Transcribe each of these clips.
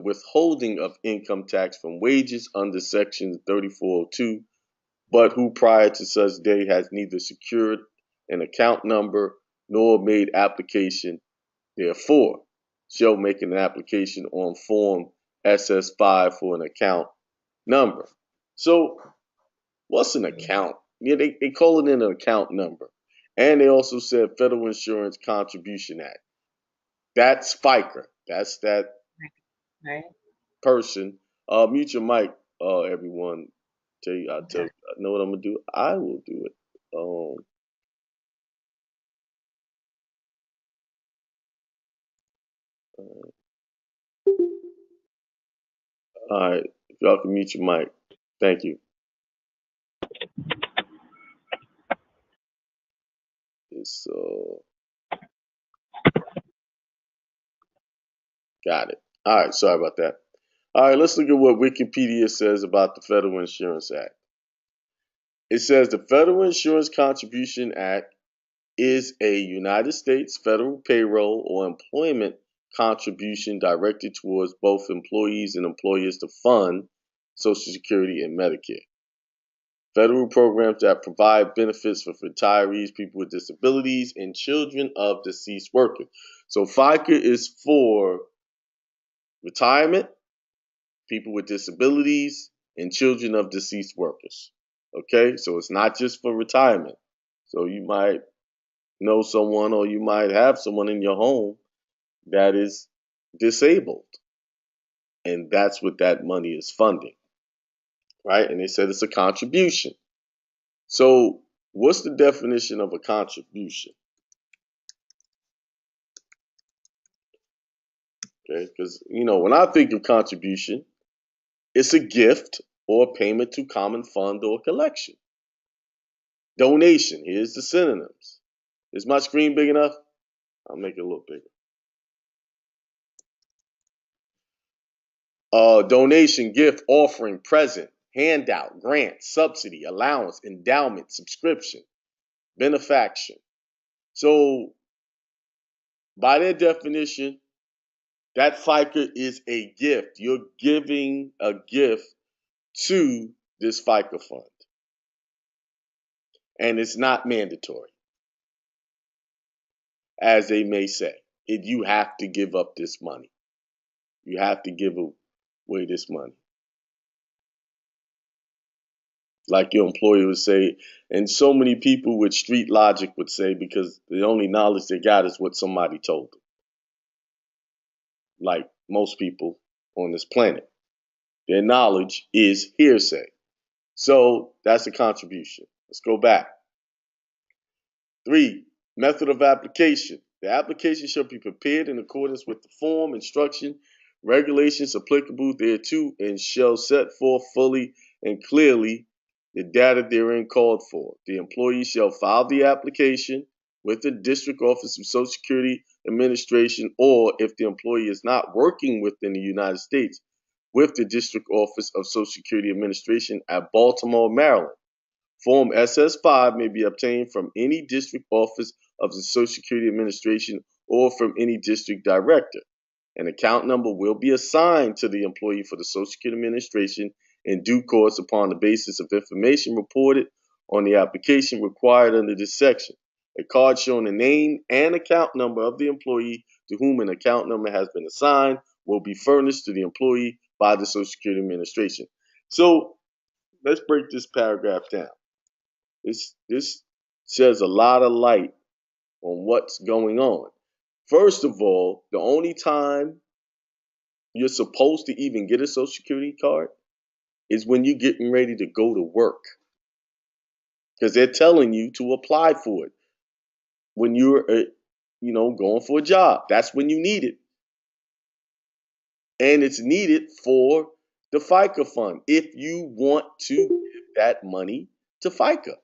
withholding of income tax from wages under Section 3402, but who prior to such day has neither secured an account number nor made application therefore, shall make an application on Form SS5 for an account number. So, what's an account? Yeah, they call it an account number. And they also said Federal Insurance Contribution Act. That's FICA. That's that Right. person. Mute your mic, everyone. Okay. I know what I'm gonna do. I will do it. All right, if y'all can mute your mic, thank you. It's got it. All right, sorry about that. All right, let's look at what Wikipedia says about the Federal Insurance Act. It says the Federal Insurance Contribution Act is a United States federal payroll or employment contribution directed towards both employees and employers to fund Social Security and Medicare. Federal programs that provide benefits for retirees, people with disabilities, and children of deceased workers. So FICA is for retirement, people with disabilities, and children of deceased workers. Okay, so it's not just for retirement. So you might know someone or you might have someone in your home that is disabled, and that's what that money is funding, right? And they said it's a contribution. So, what's the definition of a contribution? Okay, because when I think of contribution, it's a gift or payment to common fund or collection. Donation, here's the synonyms. Is my screen big enough? I'll make it a little bigger. Donation, gift, offering, present, handout, grant, subsidy, allowance, endowment, subscription, benefaction. So, by their definition, that FICA is a gift. You're giving a gift to this FICA fund, and it's not mandatory, as they may say. You have to give up this money. You have to give away this money. Like your employer would say, and so many people with street logic would say, because the only knowledge they got is what somebody told them. Like most people on this planet, their knowledge is hearsay. So that's a contribution. Let's go back. 3. Method of application. The application shall be prepared in accordance with the form, instruction, regulations applicable thereto, and shall set forth fully and clearly the data therein called for. The employee shall file the application with the District Office of Social Security Administration, or if the employee is not working within the United States, with the District Office of Social Security Administration at Baltimore, Maryland. Form SS5 may be obtained from any district office of the Social Security Administration or from any district director. An account number will be assigned to the employee for the Social Security Administration in due course upon the basis of information reported on the application required under this section. A card showing the name and account number of the employee to whom an account number has been assigned will be furnished to the employee by the Social Security Administration. So let's break this paragraph down. This sheds a lot of light on what's going on. First of all, the only time you're supposed to even get a Social Security card is when you're getting ready to go to work, because they're telling you to apply for it when you're, going for a job. That's when you need it, and it's needed for the FICA fund if you want to give that money to FICA.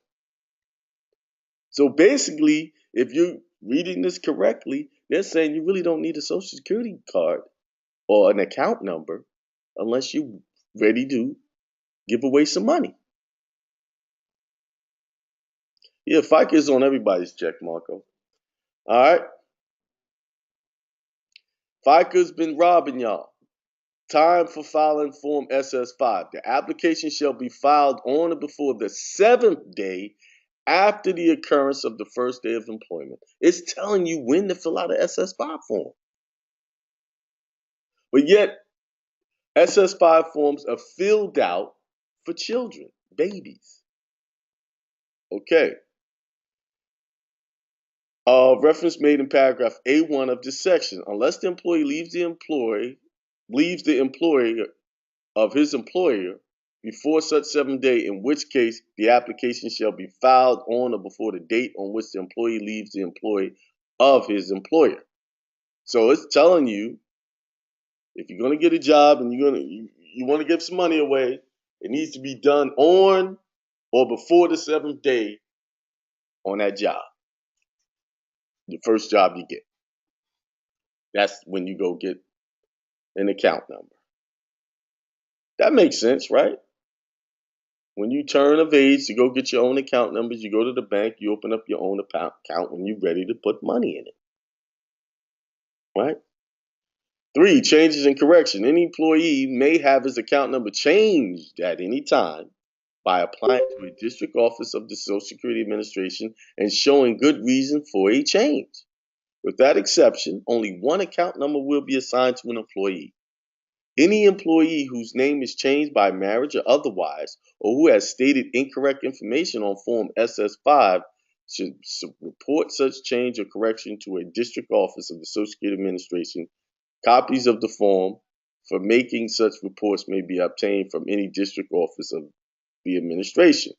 So basically, if you're reading this correctly, they're saying you really don't need a Social Security card or an account number unless you're ready to give away some money. Yeah, FICA is on everybody's check, Marco. All right. FICA's been robbing y'all. Time for filing Form SS5. The application shall be filed on or before the 7th day after the occurrence of the first day of employment. It's telling you when to fill out an SS5 form. But yet, SS5 forms are filled out for children, babies. Okay. Reference made in paragraph A1 of this section. Unless the employee leaves the employer of his employer before such 7th day, in which case the application shall be filed on or before the date on which the employee leaves the employee of his employer. So it's telling you, if you're going to get a job and you want to give some money away, it needs to be done on or before the 7th day on that job, the first job you get. That's when you go get an account number. That makes sense, right? When you turn of age to go get your own account numbers, you go to the bank, you open up your own account when you're ready to put money in it. Right? 3, changes and correction. Any employee may have his account number changed at any time by applying to a district office of the Social Security Administration and showing good reason for a change. With that exception, only one account number will be assigned to an employee. Any employee whose name is changed by marriage or otherwise, or who has stated incorrect information on Form SS5 should report such change or correction to a district office of the Social Security Administration. Copies of the form for making such reports may be obtained from any district office of the administration.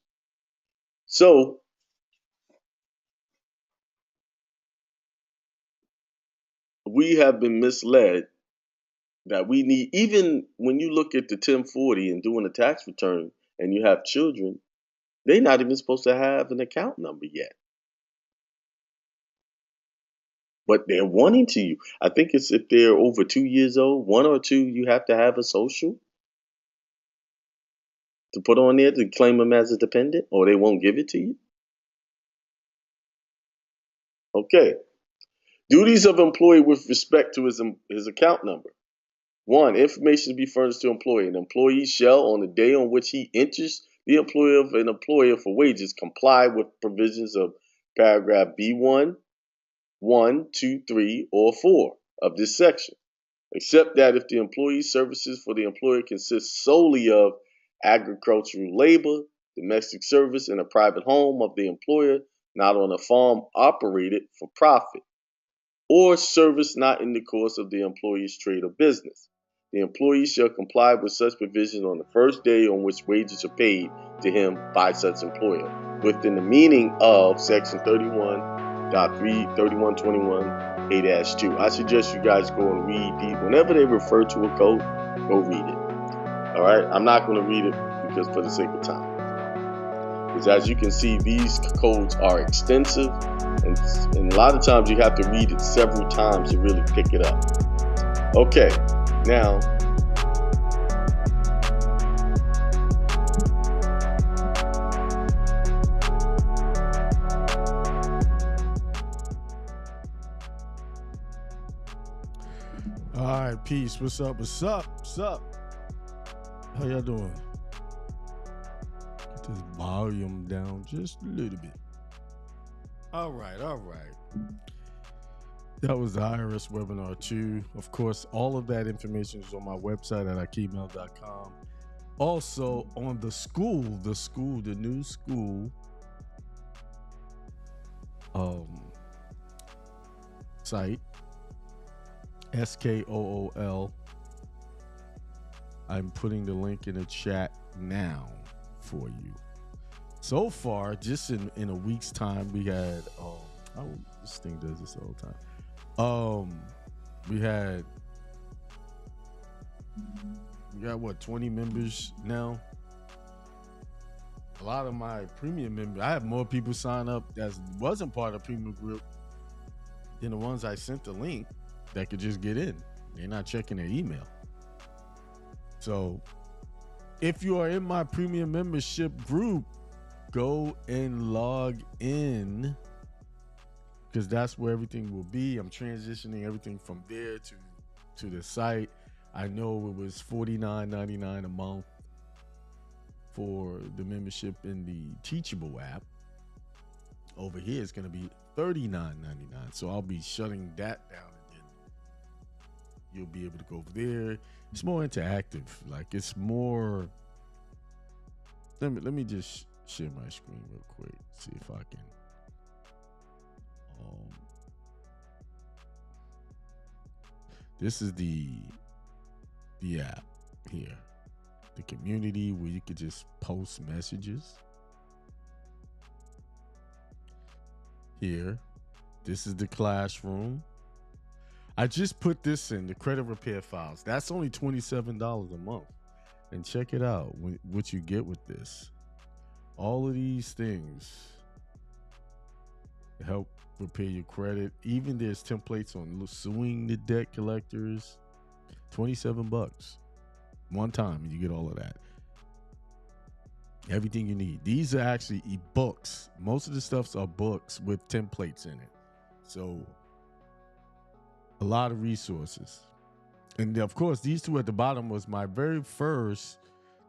So, we have been misled that we need, even when you look at the 1040 and doing a tax return and you have children, they're not even supposed to have an account number yet. But they're wanting to. I think it's if they're over 2 years old, 1 or 2, you have to have a social to put on there to claim them as a dependent, or they won't give it to you. Okay. Duties of employee with respect to his account number. 1. Information to be furnished to employee. An employee shall, on the day on which he enters the employer of an employer for wages, comply with provisions of paragraph B1, 1, 2, 3, or 4 of this section, except that if the employee's services for the employer consist solely of agricultural labor, domestic service in a private home of the employer, not on a farm operated for profit, or service not in the course of the employee's trade or business. The employee shall comply with such provisions on the first day on which wages are paid to him by such employer, within the meaning of Section 31.3, 3121A-2. I suggest you guys go and read these. Whenever they refer to a code, go read it. All right? I'm not going to read it because for the sake of time. Because as you can see, these codes are extensive, and a lot of times you have to read it several times to really pick it up. Okay, now all right, peace. What's up? What's up? What's up? How y'all doing? Get this volume down just a little bit. All right, all right. That was the IRS webinar 2. Of course, all of that information is on my website at akimel.com. Also on the new school site, SKOOL. I'm putting the link in the chat now for you. So far, just in a week's time, we had this thing does this all the time. We got what, 20 members now. A lot of my premium members, I have more people sign up that wasn't part of premium group than the ones I sent the link that could just get in. They're not checking their email. So if you are in my premium membership group, go and log in, because that's where everything will be. I'm transitioning everything from there to the site. I know it was $49.99 a month for the membership in the Teachable app. Over here, it's going to be $39.99. So I'll be shutting that down, and then you'll be able to go over there. It's more interactive. Like, it's more. Let me just share my screen real quick. See if I can. This is the app here, the community where you could just post messages. Here, this is the classroom. I just put this in the credit repair files. That's only $27 a month. And check it out, what you get with this. All of these things help repair your credit. Even there's templates on suing the debt collectors. $27 one time, and you get all of that. Everything you need. These are actually books. Most of the stuffs are books with templates in it. So a lot of resources. And of course, these two at the bottom was my very first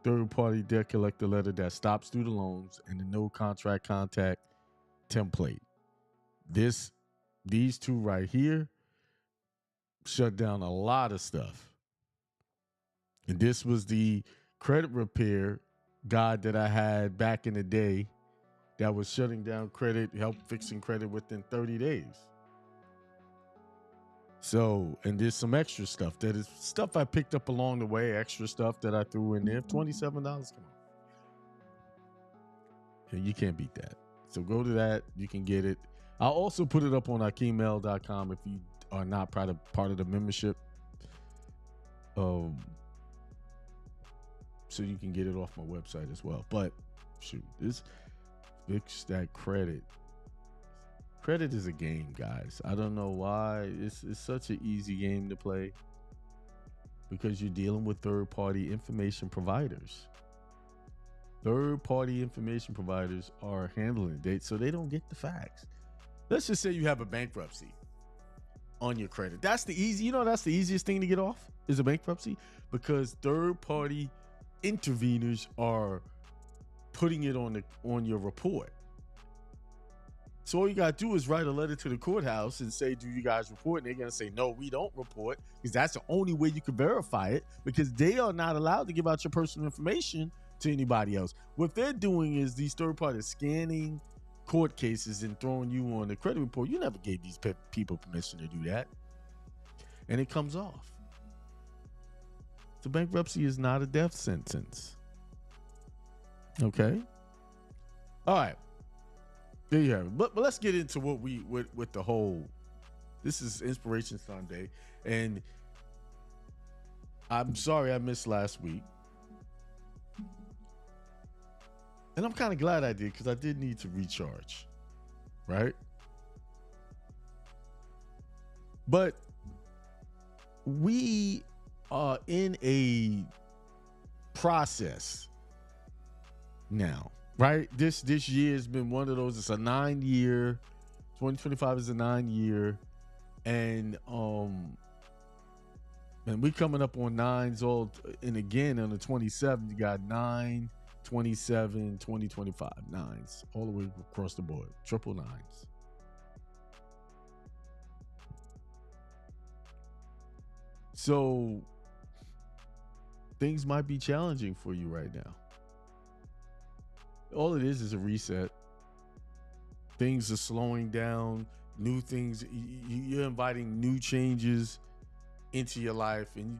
third-party debt collector letter that stops student loans and the no contract contact template. These two right here shut down a lot of stuff. And this was the credit repair guide that I had back in the day that was shutting down credit, help fixing credit within 30 days. So, and there's some extra stuff that is stuff I picked up along the way, extra stuff that I threw in there. $27, come on. And you can't beat that. So go to that, you can get it. I'll also put it up on akimel.com if you are not part of the membership. So you can get it off my website as well. But shoot, this fix that credit. Credit is a game, guys. I don't know why. It's such an easy game to play because you're dealing with third-party information providers. Third-party information providers are handling it, so they don't get the facts. Let's just say you have a bankruptcy on your credit. That's the easiest thing to get off is a bankruptcy because third-party interveners are putting it on your report. So all you got to do is write a letter to the courthouse and say, do you guys report? And they're going to say, no, we don't report, because that's the only way you can verify it, because they are not allowed to give out your personal information to anybody else. What they're doing is these third parties scanning court cases and throwing you on the credit report. You never gave these people permission to do that. And it comes off. So bankruptcy is not a death sentence. Okay. All right. There you have it. But let's get into what with the whole. This is Inspiration Sunday, and I'm sorry I missed last week, and I'm kind of glad I did because I did need to recharge, right? But we are in a process now. Right, this year has been one of those. It's a 9-year. 2025 is a 9-year, and we coming up on nines all. And again on the 27th, you got 9, 27, 2025 nines all the way across the board, triple nines. So things might be challenging for you right now. All it is a reset. Things are slowing down. New things. You're inviting new changes into your life, and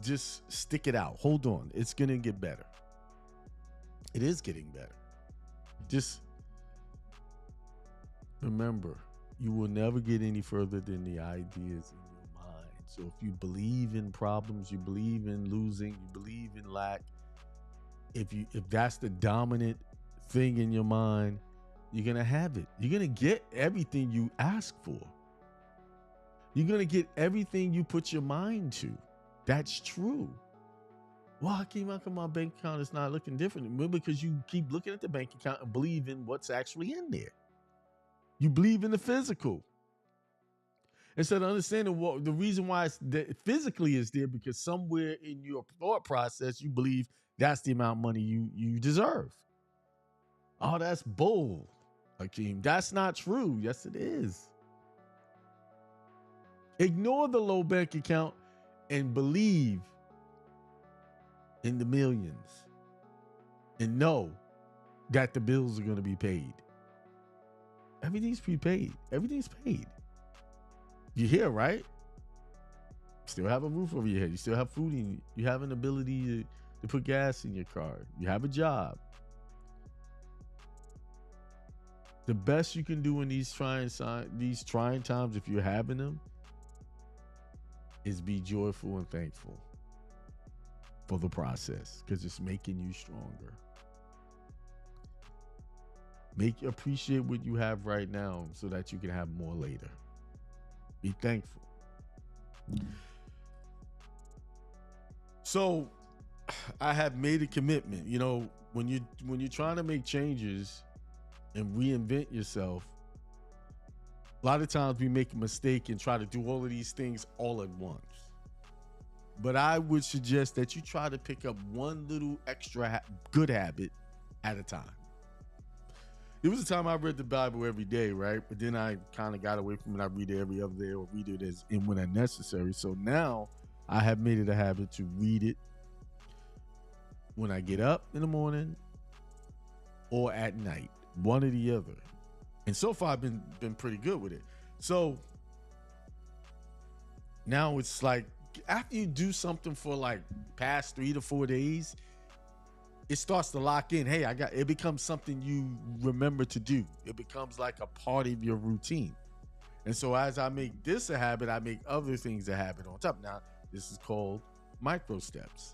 just stick it out. Hold on. It's going to get better. It is getting better. Just remember, you will never get any further than the ideas in your mind. So if you believe in problems, you believe in losing, you believe in lack, if that's the dominant thing in your mind, you're going to have it. You're going to get everything you ask for. You're going to get everything you put your mind to. That's true. Well, how come my bank account is not looking different? Well, because you keep looking at the bank account and believe in what's actually in there. You believe in the physical. Instead of understanding what the reason why physically is there, because somewhere in your thought process you believe that's the amount of money you deserve. Oh, that's bull, Hakeem. That's not true. Yes, it is. Ignore the low bank account and believe in the millions and know that the bills are going to be paid. Everything's prepaid. Everything's paid. You're here, right? You still have a roof over your head. You still have food in you. You have an ability to put gas in your car. You have a job. The best you can do in these trying times, if you're having them, is be joyful and thankful for the process, because it's making you stronger. Appreciate what you have right now so that you can have more later. Be thankful. So I have made a commitment. You know, when you're trying to make changes and reinvent yourself, a lot of times we make a mistake and try to do all of these things all at once. But I would suggest that you try to pick up one little extra good habit at a time. There was a time I read the Bible every day, right? But then I kind of got away from it. I read it every other day or read it as and when necessary. So now I have made it a habit to read it when I get up in the morning or at night, one or the other. And so far I've been pretty good with it. So now it's like after you do something for like past 3 to 4 days, it starts to lock in. Hey, it becomes something you remember to do. It becomes like a part of your routine. And so as I make this a habit, I make other things a habit on top. Now, this is called micro steps,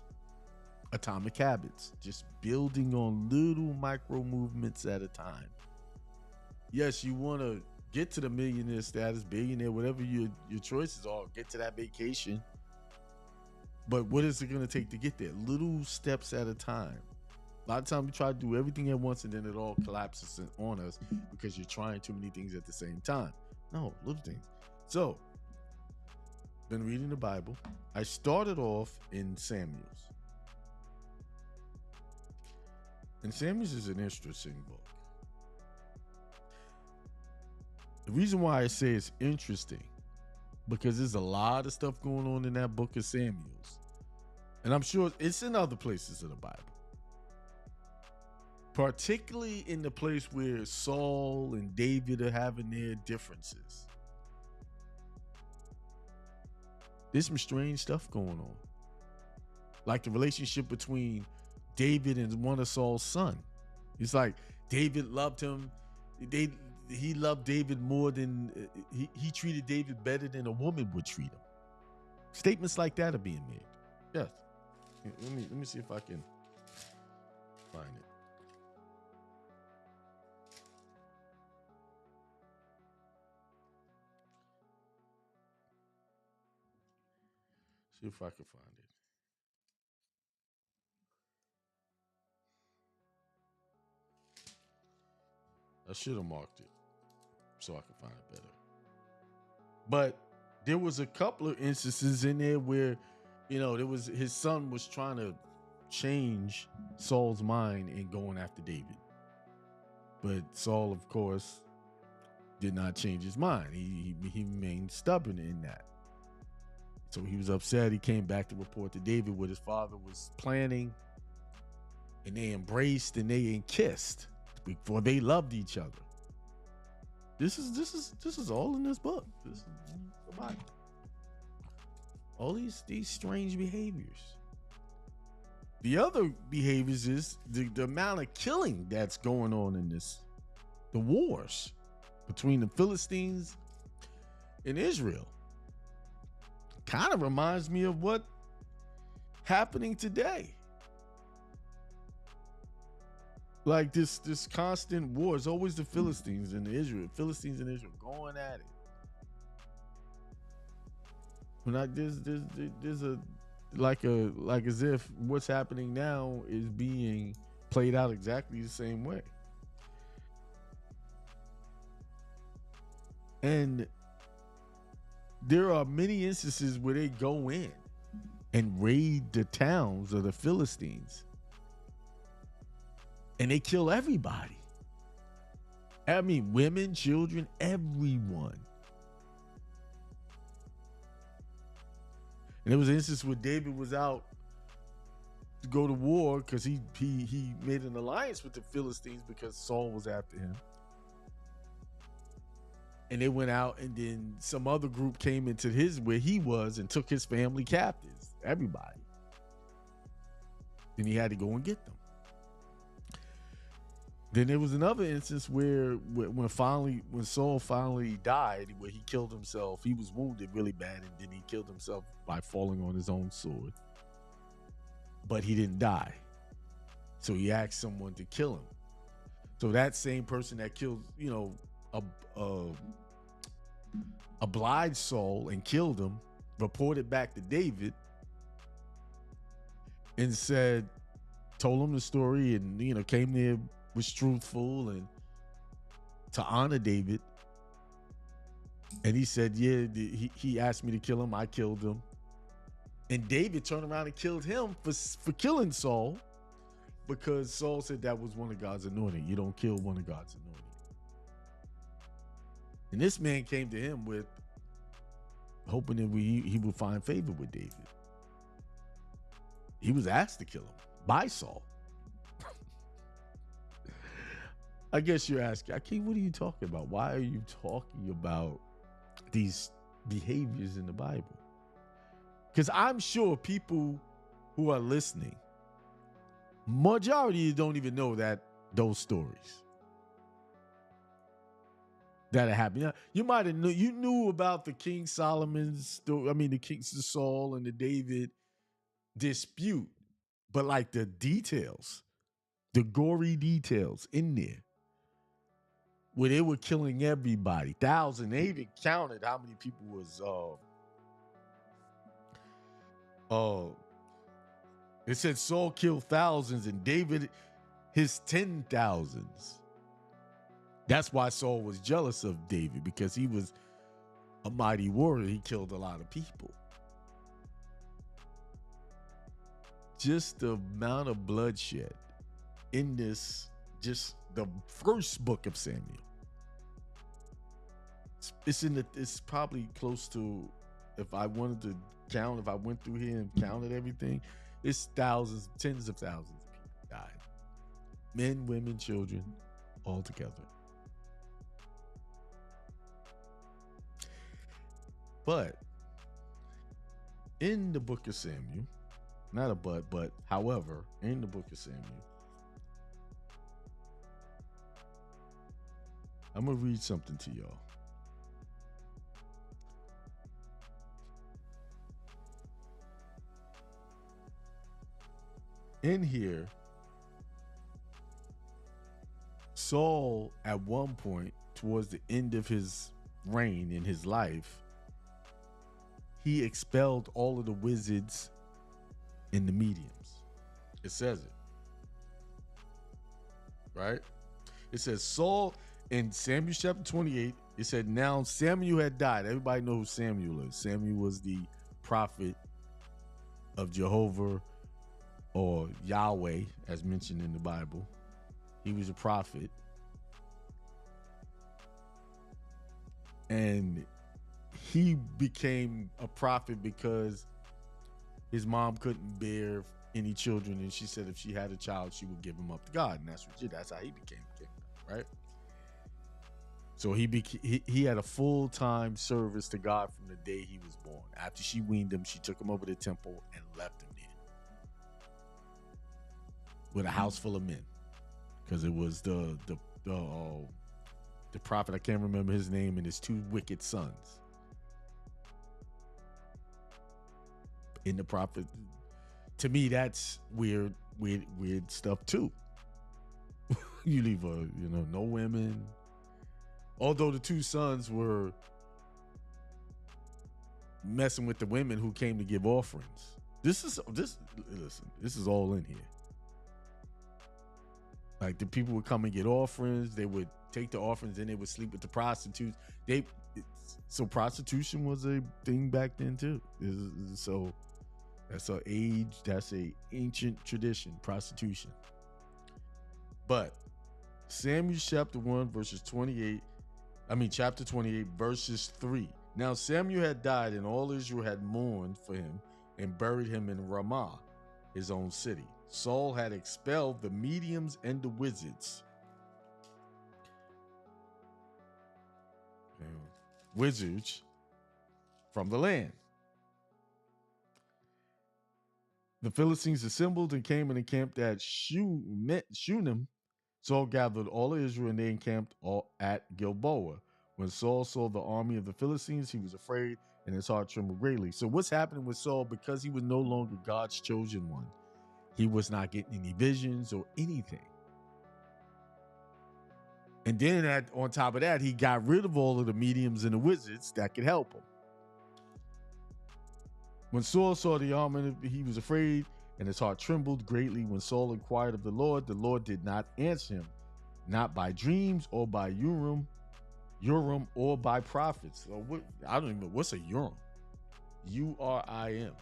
atomic habits, just building on little micro movements at a time. Yes, you want to get to the millionaire status, billionaire, whatever your choices are, get to that vacation. But what is it going to take to get there? Little steps at a time. A lot of times we try to do everything at once and then it all collapses on us because you're trying too many things at the same time. No, little things. So, been reading the Bible. I started off in Samuel's. And Samuel's is an interesting book. The reason why I say it's interesting, because there's a lot of stuff going on in that book of Samuel's. And I'm sure it's in other places of the Bible. Particularly in the place where Saul and David are having their differences. There's some strange stuff going on. Like the relationship between David and one of Saul's sons. It's like David loved him. He loved David more than he treated David better than a woman would treat him. Statements like that are being made. Yes. Let me see if I can find it. See if I can find it. I should have marked it so I could find it better. But there was a couple of instances in there where, you know, there was his son was trying to change Saul's mind and going after David. But Saul, of course, did not change his mind. He remained stubborn in that. So he was upset. He came back to report to David what his father was planning. And they embraced and they kissed before they loved each other. This is all in this book. This is the Bible. All these strange behaviors. The other behaviors is the amount of killing that's going on in this. The wars between the Philistines and Israel. Kind of reminds me of what happening today. Like this constant war. It's always the Philistines and Israel going at it. There's a like as if what's happening now is being played out exactly the same way. And there are many instances where they go in and raid the towns of the Philistines and they kill everybody. I mean, women, children, everyone. And there was an instance where David was out to go to war because he made an alliance with the Philistines because Saul was after him. And they went out, and then some other group came into where he was and took his family captives, everybody. Then he had to go and get them. Then there was another instance where when Saul finally died, where he killed himself. He was wounded really bad, and then he killed himself by falling on his own sword. But he didn't die. So he asked someone to kill him. So that same person that killed, obliged Saul and killed him, reported back to David and told him the story, and came there, was truthful and to honor David. And he said, yeah, he asked me to kill him. I killed him. And David turned around and killed him for killing Saul, because Saul said that was one of God's anointed. You don't kill one of God's anointed. And this man came to him with hoping that he would find favor with David. He was asked to kill him by Saul. I guess you're asking, Akeem, what are you talking about? Why are you talking about these behaviors in the Bible? Because I'm sure people who are listening, majority don't even know those stories that happened. You might have knew about the King Solomon's story. I mean, the Saul and the David dispute, but like the details, the gory details in there, where they were killing everybody, thousands. They even counted how many people was. It said Saul killed thousands and David his 10,000s. That's why Saul was jealous of David, because he was a mighty warrior. He killed a lot of people. Just the amount of bloodshed in this, just the first book of Samuel. It's probably close to, if I wanted to count, if I went through here and counted everything, it's thousands, tens of thousands of people died. Men, women, children, all together. But in the book of Samuel, however, in the book of Samuel, I'm going to read something to y'all. In here, Saul, at one point, towards the end of his reign in his life, he expelled all of the wizards and the mediums. It says it. Right? It says Saul, in Samuel chapter 28, it said, now Samuel had died. Everybody knows who Samuel is. Samuel was the prophet of Jehovah, or Yahweh, as mentioned in the Bible. He was a prophet. And he became a prophet because his mom couldn't bear any children, and she said if she had a child, she would give him up to God, and that's how he became king, right? So he had a full-time service to God from the day he was born. After she weaned him, she took him over to the temple and left him there with a house full of men, because it was the prophet, I can't remember his name, and his two wicked sons. In the prophet, to me, that's weird stuff too. You leave no women. Although the two sons were messing with the women who came to give offerings. This is all in here. Like, the people would come and get offerings. They would take the offerings, and they would sleep with the prostitutes. so prostitution was a thing back then too. So that's a ancient tradition, prostitution. But Samuel chapter 1 verses 28, chapter 28 verses 3. Now Samuel had died, and all Israel had mourned for him and buried him in Ramah, his own city. Saul had expelled the mediums and the wizards from the land. The Philistines assembled and came and encamped at Shunem. Saul gathered all of Israel, and they encamped all at Gilboa. When Saul saw the army of the Philistines, he was afraid, and his heart trembled greatly. So what's happening with Saul? Because he was no longer God's chosen one, he was not getting any visions or anything. And then on top of that, he got rid of all of the mediums and the wizards that could help him. When Saul saw the army, he was afraid, and his heart trembled greatly. When Saul inquired of the Lord did not answer him, not by dreams or by Urim or by prophets. I don't even know what's a Urim. Urim.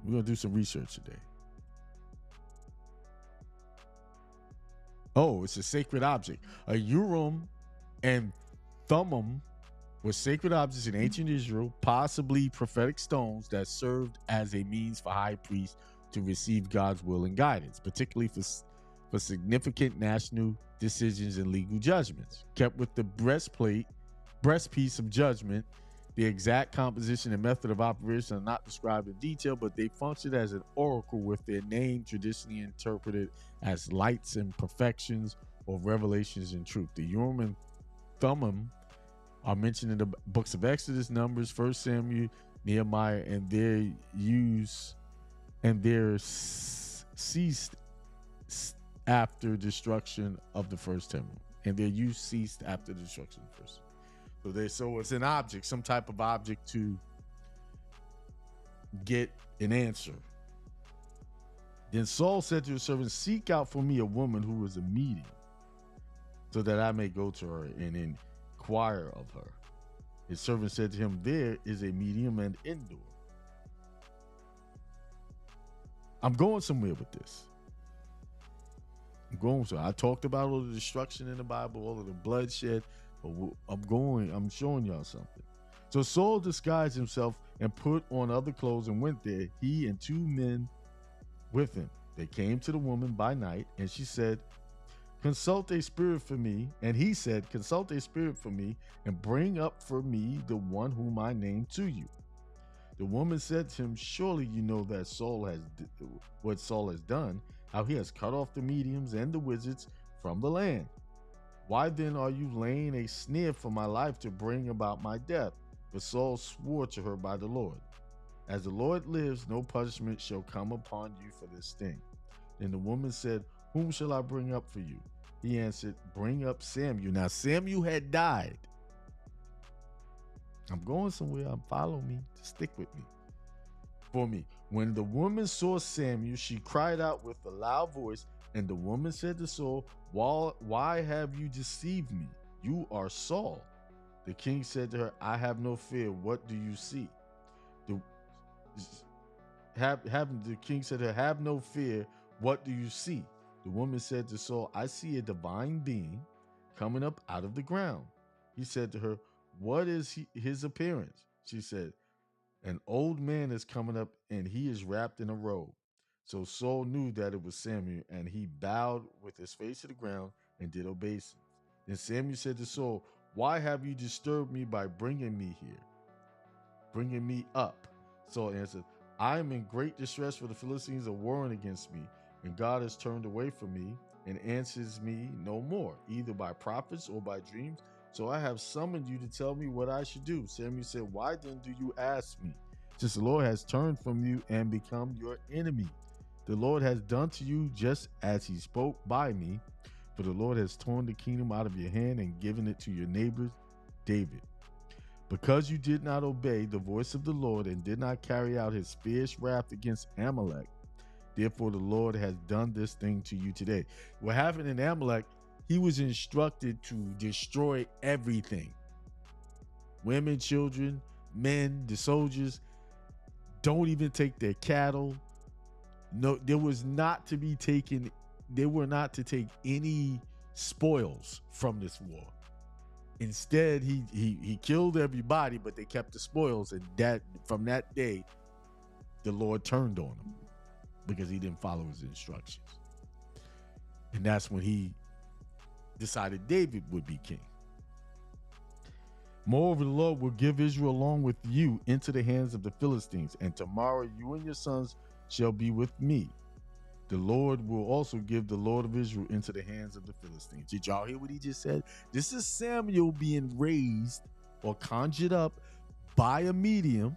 We're gonna do some research today. Oh, it's a sacred object. A Urim and Thummim were sacred objects in ancient Israel, possibly prophetic stones that served as a means for high priests to receive God's will and guidance, particularly for significant national decisions and legal judgments. Kept with the breastpiece of judgment. The exact composition and method of operation are not described in detail, but they functioned as an oracle, with their name traditionally interpreted as lights and perfections or revelations in truth. The Urim and Thummim are mentioned in the books of Exodus, Numbers, 1 Samuel, Nehemiah, and their ceased after destruction of the first temple. And their use ceased after the destruction of the first. So it's an object, some type of object to get an answer. Then Saul said to his servants, "Seek out for me a woman who is a medium, so that I may go to her and inquire of her." His servant said to him, "There is a medium and indoor." I'm going somewhere with this. I talked about all the destruction in the Bible, all of the bloodshed. I'm showing y'all something. So Saul disguised himself and put on other clothes and went there, he and 2 men with him. They came to the woman by night, and she said, "Consult a spirit for me." And he said, "Consult a spirit for me and bring up for me the one whom I name to you." The woman said to him, "Surely you know that what Saul has done, how he has cut off the mediums and the wizards from the land. Why then are you laying a snare for my life to bring about my death?" But Saul swore to her by the Lord, "As the Lord lives, no punishment shall come upon you for this thing." Then the woman said, "Whom shall I bring up for you?" He answered, "Bring up Samuel." Now Samuel had died. I'm going somewhere. Follow me. Stick with me. For me. When the woman saw Samuel, she cried out with a loud voice, and the woman said to Saul, "Why have you deceived me? You are Saul." The king said to her, "I have no fear. What do you see?" The king said to her, "Have no fear. What do you see?" The woman said to Saul, "I see a divine being coming up out of the ground." He said to her, "What is his appearance?" She said, "An old man is coming up, and he is wrapped in a robe." So Saul knew that it was Samuel, and he bowed with his face to the ground and did obeisance. Then Samuel said to Saul, "Why have you disturbed me by bringing me here? Bringing me up?" Saul answered, "I am in great distress, for the Philistines are warring against me, and God has turned away from me and answers me no more, either by prophets or by dreams. So I have summoned you to tell me what I should do." Samuel said, "Why then do you ask me, since the Lord has turned from you and become your enemy? The Lord has done to you just as he spoke by me, for the Lord has torn the kingdom out of your hand and given it to your neighbor David. Because you did not obey the voice of the Lord and did not carry out his fierce wrath against Amalek, therefore the Lord has done this thing to you today." What happened in Amalek, he was instructed to destroy everything. Women, children, men, the soldiers. Don't even take their cattle. No, there was not to be taken. They were not to take any spoils from this war. Instead, he killed everybody, but they kept the spoils, and that from that day, the Lord turned on him because he didn't follow his instructions. And that's when he decided David would be king. Moreover, the Lord will give Israel along with you into the hands of the Philistines, and tomorrow you and your sons shall be with me. The Lord will also give the Lord of Israel into the hands of the Philistines. Did y'all hear what he just said? This is Samuel being raised or conjured up by a medium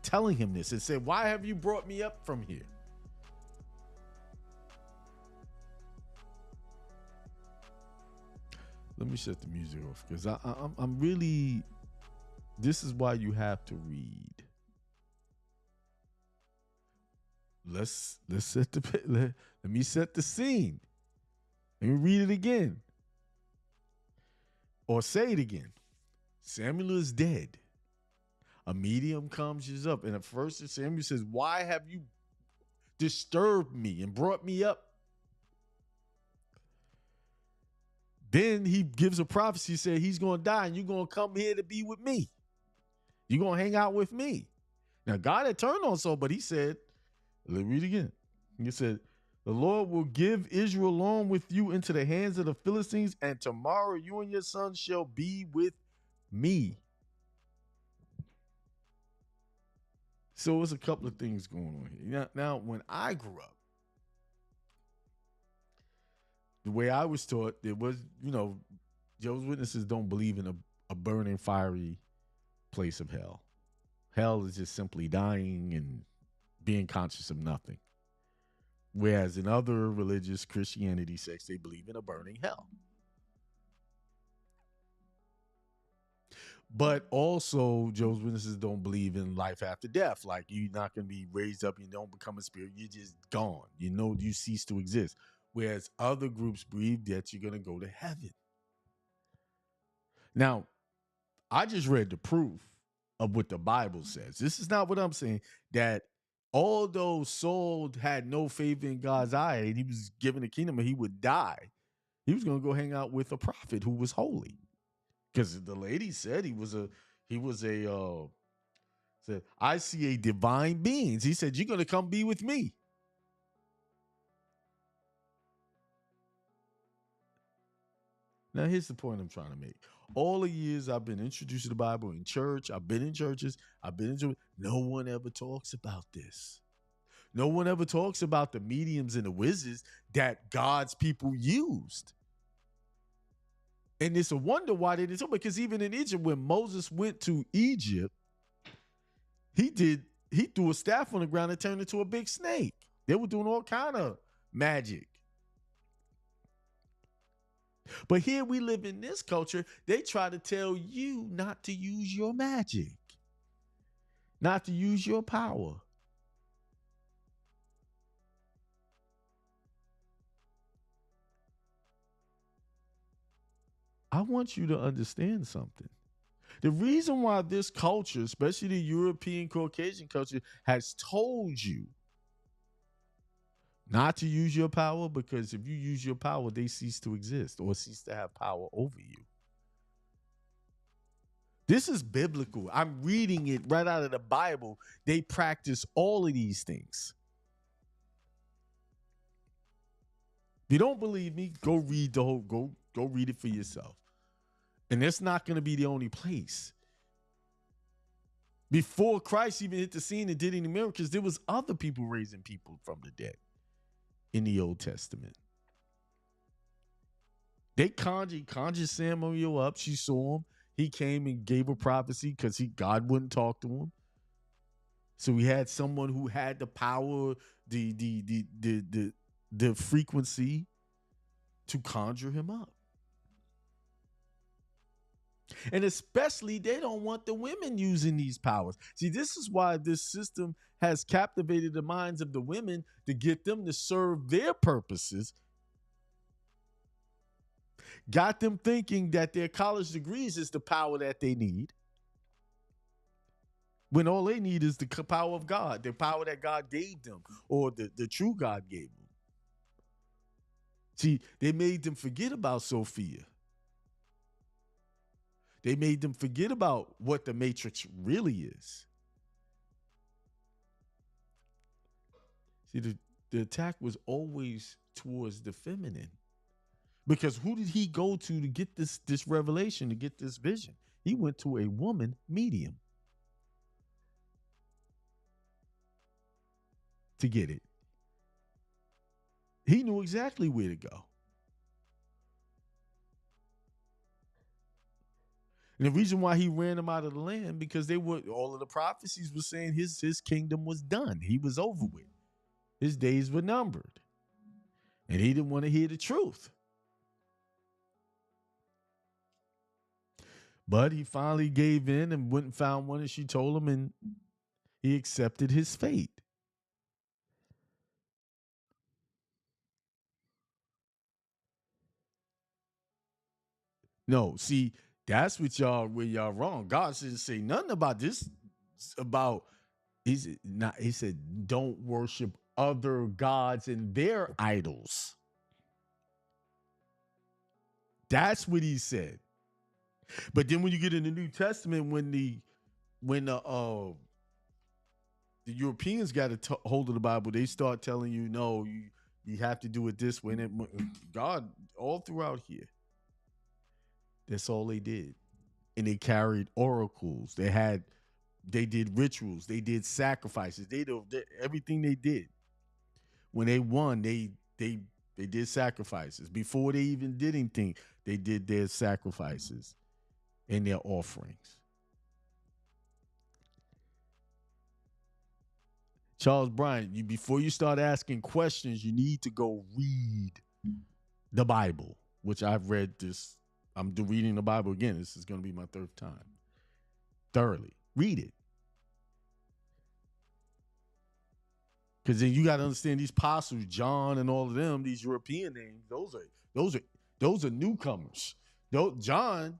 telling him this and said, why have you brought me up from here? Let me shut the music off because I'm really, this is why you have to read. Let's set the, let me set the scene. Let me read it again. Or say it again. Samuel is dead. A medium comes up, and at first Samuel says, why have you disturbed me and brought me up? Then he gives a prophecy, said he's going to die and you're going to come here to be with me. You're going to hang out with me. Now, God had turned on Saul, but he said, let me read again. He said, the Lord will give Israel along with you into the hands of the Philistines, and tomorrow you and your sons shall be with me. So there's a couple of things going on here. Now, when I grew up, the way I was taught, there was, Jehovah's Witnesses don't believe in a burning, fiery place of hell. Hell is just simply dying and being conscious of nothing. Whereas in other religious Christianity sects, they believe in a burning hell. But also, Jehovah's Witnesses don't believe in life after death. Like, you're not going to be raised up, you don't become a spirit, you're just gone. You cease to exist. Whereas other groups believe that you're going to go to heaven. Now, I just read the proof of what the Bible says. This is not what I'm saying, that although Saul had no favor in God's eye and he was given the kingdom and he would die, he was going to go hang out with a prophet who was holy. Because the lady said said, I see a divine being. He said, you're going to come be with me. Now, here's the point I'm trying to make. All the years I've been introduced to the Bible in church, I've been in churches, no one ever talks about this. No one ever talks about the mediums and the wizards that God's people used. And it's a wonder why they didn't talk, because even in Egypt, when Moses went to Egypt, he threw a staff on the ground and turned into a big snake. They were doing all kind of magic. But here we live in this culture, they try to tell you not to use your magic, not to use your power. I want you to understand something. The reason why this culture, especially the European Caucasian culture, has told you not to use your power, because if you use your power, they cease to exist or cease to have power over you. This is biblical. I'm reading it right out of the Bible. They practice all of these things. If you don't believe me, go read go read it for yourself. And that's not going to be the only place. Before Christ even hit the scene and did any miracles, there was other people raising people from the dead in the Old Testament. They conjured Samuel up. She saw him. He came and gave a prophecy because God wouldn't talk to him. So we had someone who had the power, the frequency to conjure him up. And especially, they don't want the women using these powers. See, this is why this system has captivated the minds of the women to get them to serve their purposes got them thinking that their college degrees is the power that they need, when all they need is the power of God, the power that God gave them, or the true God gave them. See, they made them forget about Sophia. They made them forget about what the matrix really is. See, the attack was always towards the feminine. Because who did he go to get this revelation, to get this vision? He went to a woman medium to get it. He knew exactly where to go. And the reason why he ran them out of the land, because they were, all of the prophecies were saying his kingdom was done. He was over with. His days were numbered. And he didn't want to hear the truth. But he finally gave in and went and found one, and she told him, and he accepted his fate. No, see, that's what where y'all wrong. God didn't say nothing about this. About he said, don't worship other gods and their idols. That's what he said. But then when you get in the New Testament, when the Europeans got a hold of the Bible, they start telling you, no, you have to do it this way. And God, all throughout here, that's all they did. And they carried oracles. They did rituals. They did sacrifices. They did everything they did. When they won, they did sacrifices. Before they even did anything, they did their sacrifices and their offerings. Charles Bryant, before you start asking questions, you need to go read the Bible, which I've read this. I'm reading the Bible again. This is going to be my third time. Thoroughly. Read it. Because then you got to understand these apostles, John and all of them, these European names, those are newcomers. John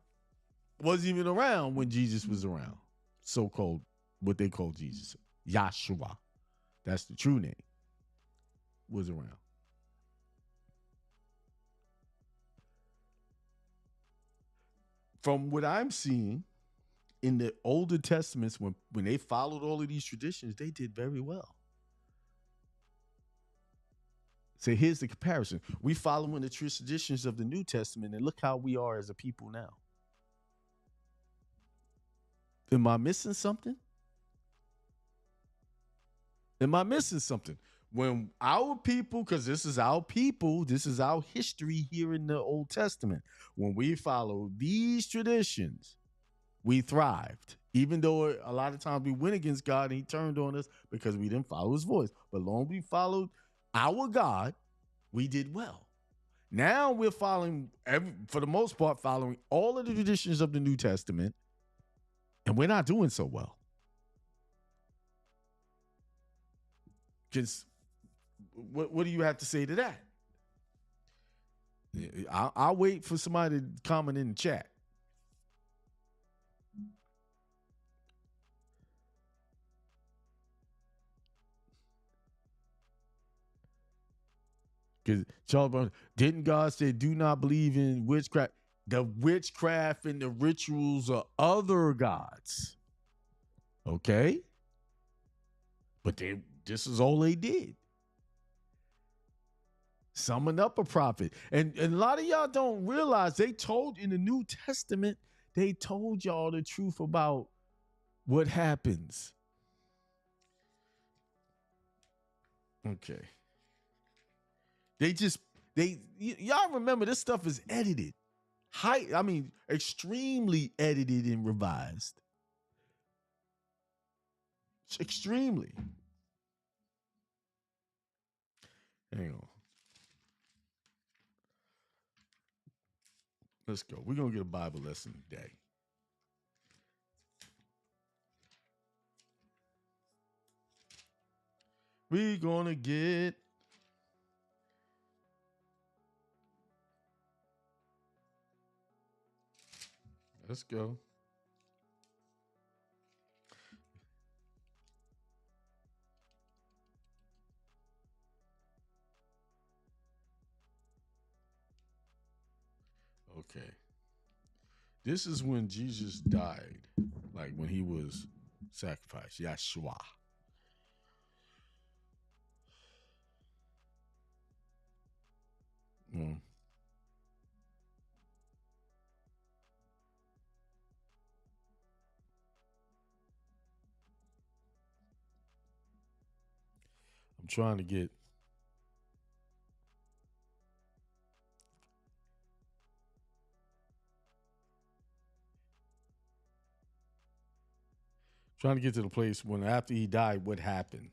wasn't even around when Jesus was around. So-called, what they call Jesus. Yahshua. That's the true name. Was around. From what I'm seeing in the older testaments, when they followed all of these traditions, they did very well. So here's the comparison. We following the traditions of the New Testament, and look how we are as a people now. Am I missing something? Am I missing something? When our people, because this is our people, this is our history here in the Old Testament. When we follow these traditions, we thrived. Even though a lot of times we went against God and he turned on us because we didn't follow his voice. But long as we followed our God, we did well. Now we're following, for the most part, following all of the traditions of the New Testament, and we're not doing so well. Because what do you have to say to that? I'll wait for somebody to comment in the chat. Because Charles Brown, didn't God say, do not believe in witchcraft? The witchcraft and the rituals of other gods. Okay? But this is all they did. Summon up a prophet. And a lot of y'all don't realize they told in the New Testament, they told y'all the truth about what happens. Okay. Y'all remember this stuff is edited. Extremely edited and revised. Extremely. Hang on. Let's go. We're going to get a Bible lesson today. We're going to get Let's go. Okay. This is when Jesus died, like when he was sacrificed. Yeshua. Mm. I'm trying to get. Trying to get to the place when after he died, what happened?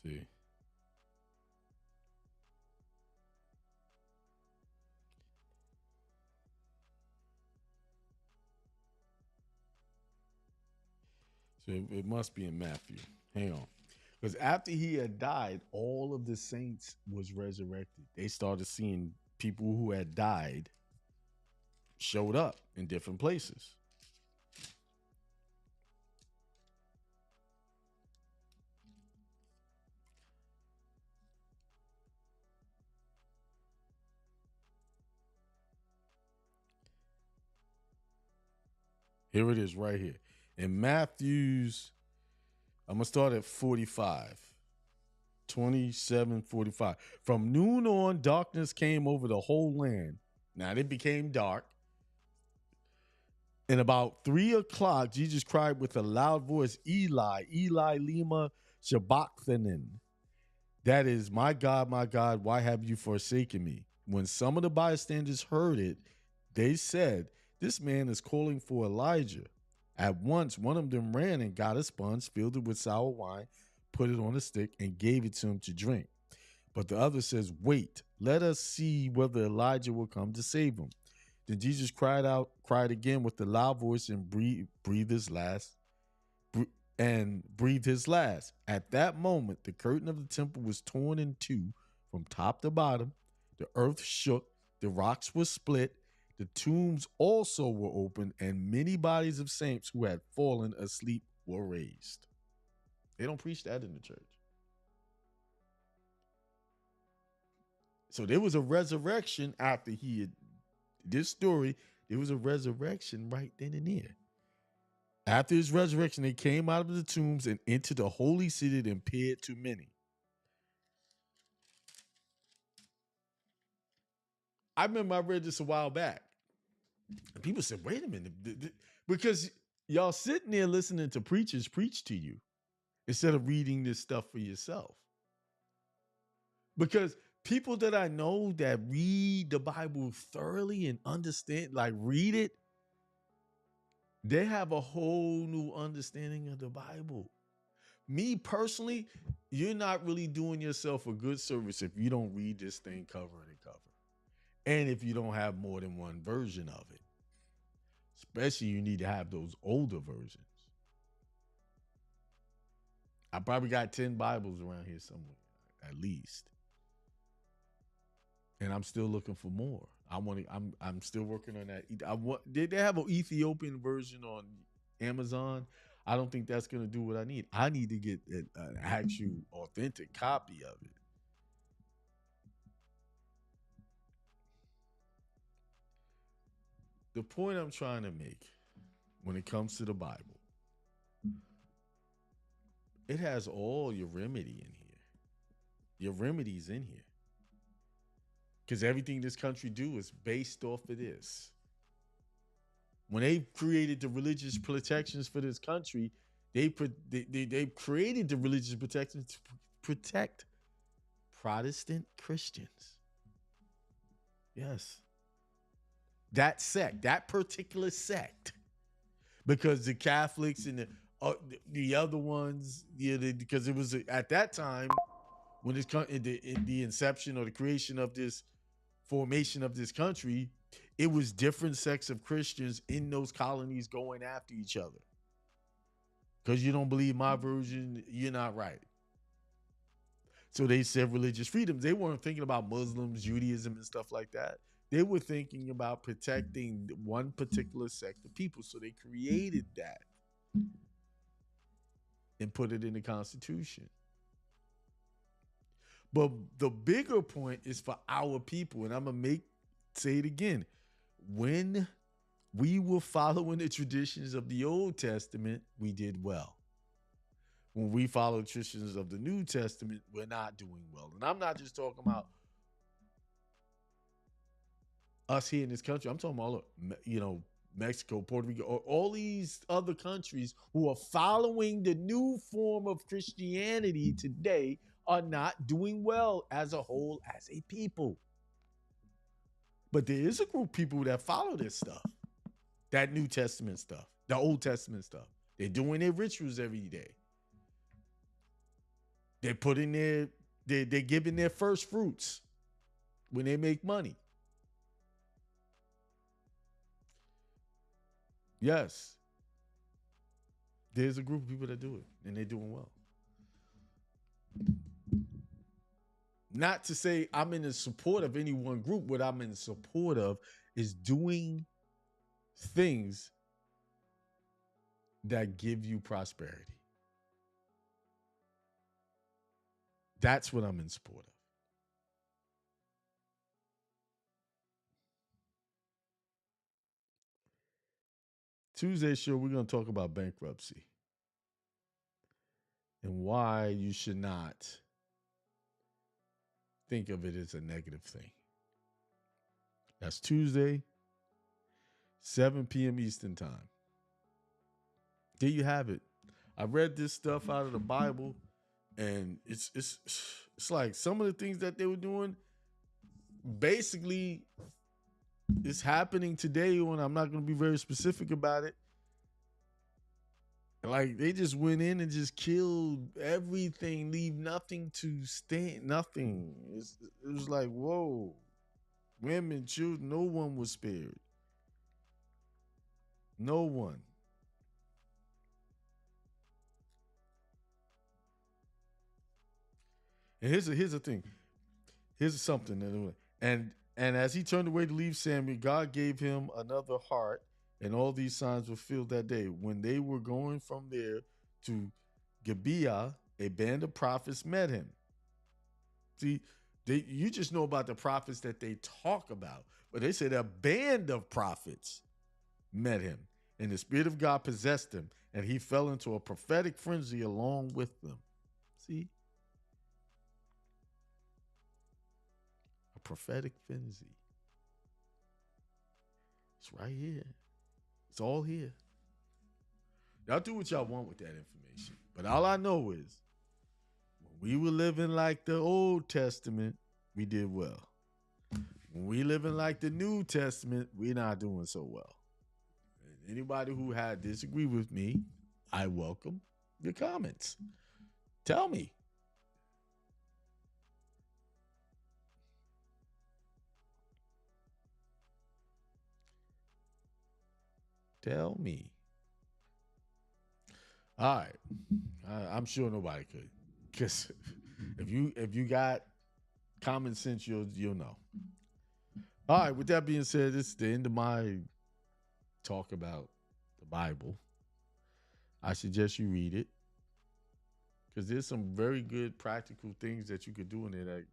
See. So it must be in Matthew. Hang on. Because after he had died, all of the saints was resurrected. They started seeing people who had died showed up in different places. Here it is right here. In Matthew's, I'm going to start at 45. 27:45. From noon on, darkness came over the whole land. Now it became dark. And about 3:00, Jesus cried with a loud voice, Eli, Eli, lema sabachthani. That is, my God, why have you forsaken me? When some of the bystanders heard it, they said, this man is calling for Elijah. At once, one of them ran and got a sponge, filled it with sour wine, put it on a stick, and gave it to him to drink. But the other says, wait, let us see whether Elijah will come to save him. Then Jesus cried again with a loud voice and breathed his last. At that moment, the curtain of the temple was torn in two from top to bottom. The earth shook, the rocks were split, the tombs also were opened, and many bodies of saints who had fallen asleep were raised. They don't preach that in the church. So there was a resurrection after he had this story. There was a resurrection right then and there. After his resurrection, they came out of the tombs and entered the holy city and appeared to many. I remember I read this a while back. And people said, wait a minute. Because y'all sitting there listening to preachers preach to you instead of reading this stuff for yourself. Because people that I know that read the Bible thoroughly and understand, like read it, they have a whole new understanding of the Bible. Me personally, you're not really doing yourself a good service if you don't read this thing cover to cover. And if you don't have more than one version of it. Especially you need to have those older versions. I probably got 10 Bibles around here somewhere, at least. And I'm still looking for more. I'm still working on that. Did they have an Ethiopian version on Amazon? I don't think that's gonna do what I need. I need to get an actual authentic copy of it. The point I'm trying to make when it comes to the Bible, it has all your remedy in here. Your remedies in here. Because everything this country do is based off of this. When they created the religious protections for this country, they created the religious protections to protect Protestant Christians. Yes. That sect, that particular sect. Because the Catholics and the other ones, because it was at that time when the inception or the creation of this formation of this country, it was different sects of Christians in those colonies going after each other. Because you don't believe my version, you're not right. So they said religious freedoms. They weren't thinking about Muslims, Judaism, and stuff like that. They were thinking about protecting one particular sect of people. So they created that and put it in the Constitution. But the bigger point is for our people, and I'm gonna say it again. When we were following the traditions of the Old Testament, we did well. When we follow traditions of the New Testament, we're not doing well. And I'm not just talking about us here in this country. I'm talking about, Mexico, Puerto Rico, or all these other countries who are following the new form of Christianity today are not doing well as a whole, as a people. But there is a group of people that follow this stuff, that New Testament stuff, the Old Testament stuff. They're doing their rituals every day. They're they're giving their first fruits when they make money. Yes. There's a group of people that do it, and they're doing well. Not to say I'm in the support of any one group. What I'm in support of is doing things that give you prosperity. That's what I'm in support of. Tuesday's show, we're going to talk about bankruptcy and why you should not think of it as a negative thing. That's Tuesday, 7 p.m. Eastern Time. There you have it. I read this stuff out of the Bible, and it's like some of the things that they were doing basically is happening today, and I'm not going to be very specific about it. Like, they just went in and just killed everything, leave nothing to stand, nothing. It was like, whoa. Women, children, no one was spared. No one. And here's the thing. Here's something. And as he turned away to leave Samuel, God gave him another heart, and all these signs were filled that day. When they were going from there to Gibeah, a band of prophets met him. See, you just know about the prophets that they talk about, but they said a band of prophets met him, and the Spirit of God possessed him, and he fell into a prophetic frenzy along with them. See? A prophetic frenzy. It's right here. It's all here. Y'all do what y'all want with that information. But all I know is when we were living like the Old Testament, we did well. When we living like the New Testament, we're not doing so well. And anybody who had disagree with me, I welcome your comments. Tell me. Tell me. All right. I'm sure nobody could. Because if you got common sense, you'll know. All right. With that being said, this is the end of my talk about the Bible. I suggest you read it, because there's some very good practical things that you could do in it that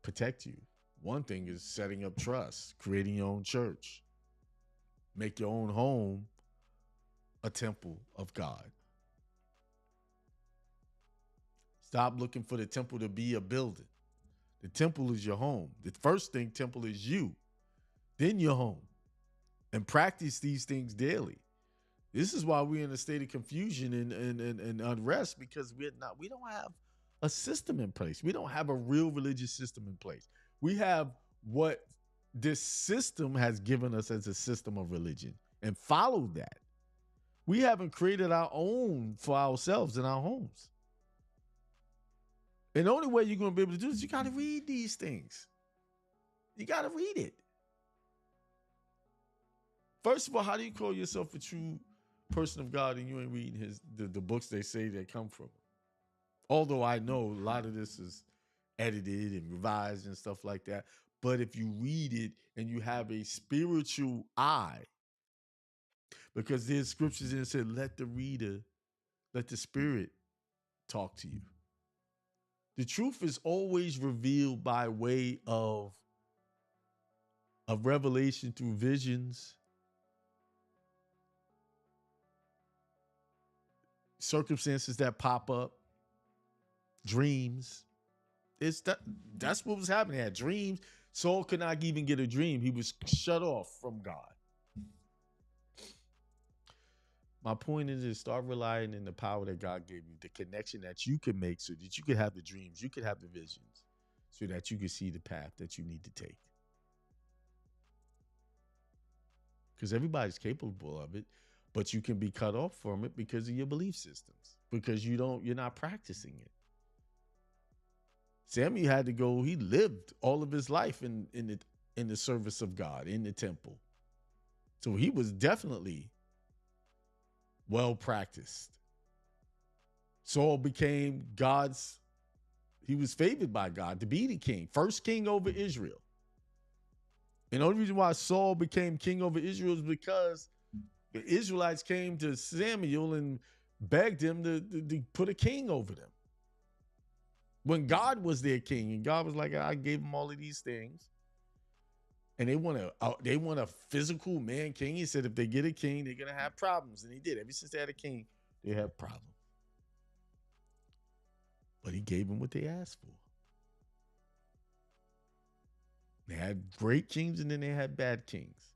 protect you. One thing is setting up trust, creating your own church, make your own home a temple of God. Stop looking for the temple to be a building. The temple is your home. The first thing, temple, is you, then your home. And practice these things daily. This is why we're in a state of confusion and unrest, because we don't have a system in place. We don't have a real religious system in place. We have what this system has given us as a system of religion, and follow that. We haven't created our own for ourselves in our homes. And the only way you're going to be able to do this, you got to read these things. You got to read it. First of all, how do you call yourself a true person of God and you ain't reading the books they say they come from. Although I know a lot of this is edited and revised and stuff like that. But if you read it and you have a spiritual eye, because there's scriptures in it said, let the spirit talk to you. The truth is always revealed by way of revelation through visions, circumstances that pop up, dreams. That's what was happening. At dreams, Saul could not even get a dream. He was shut off from God. My point is start relying in the power that God gave you, the connection that you can make so that you can have the dreams, you can have the visions, so that you can see the path that you need to take. Because everybody's capable of it, but you can be cut off from it because of your belief systems, because you're not practicing it. Samuel had to go, he lived all of his life in the service of God, in the temple. So he was definitely well practiced. Saul became he was favored by God to be the king, first king over Israel. And the only reason why Saul became king over Israel is because the Israelites came to Samuel and begged him to put a king over them. When God was their king, and God was like, I gave them all of these things. And they want a physical man king. He said if they get a king, they're going to have problems. And he did. Ever since they had a king, they have problems. But he gave them what they asked for. They had great kings and then they had bad kings.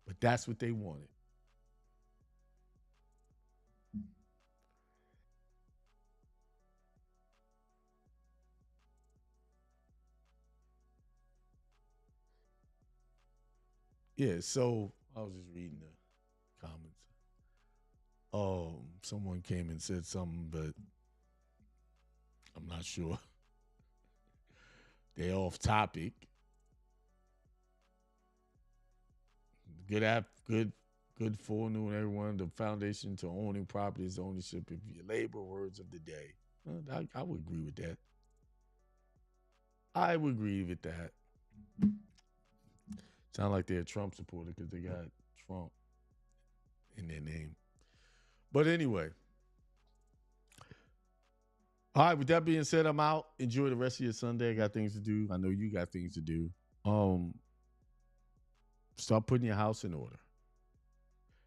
But that's what they wanted. Yeah, so I was just reading the comments. Someone came and said something, but I'm not sure. They're off topic. Good forenoon, everyone. The foundation to owning property is ownership of your labor. Words of the day. I would agree with that. I would agree with that. Sound like they're a Trump supporter because they got Trump in their name. But anyway. All right, with that being said, I'm out. Enjoy the rest of your Sunday. I got things to do. I know you got things to do. Start putting your house in order.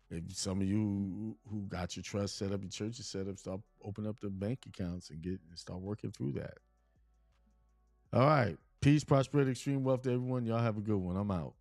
If some of you who got your trust set up, your churches set up, start open up the bank accounts and start working through that. All right. Peace, prosperity, extreme wealth to everyone. Y'all have a good one. I'm out.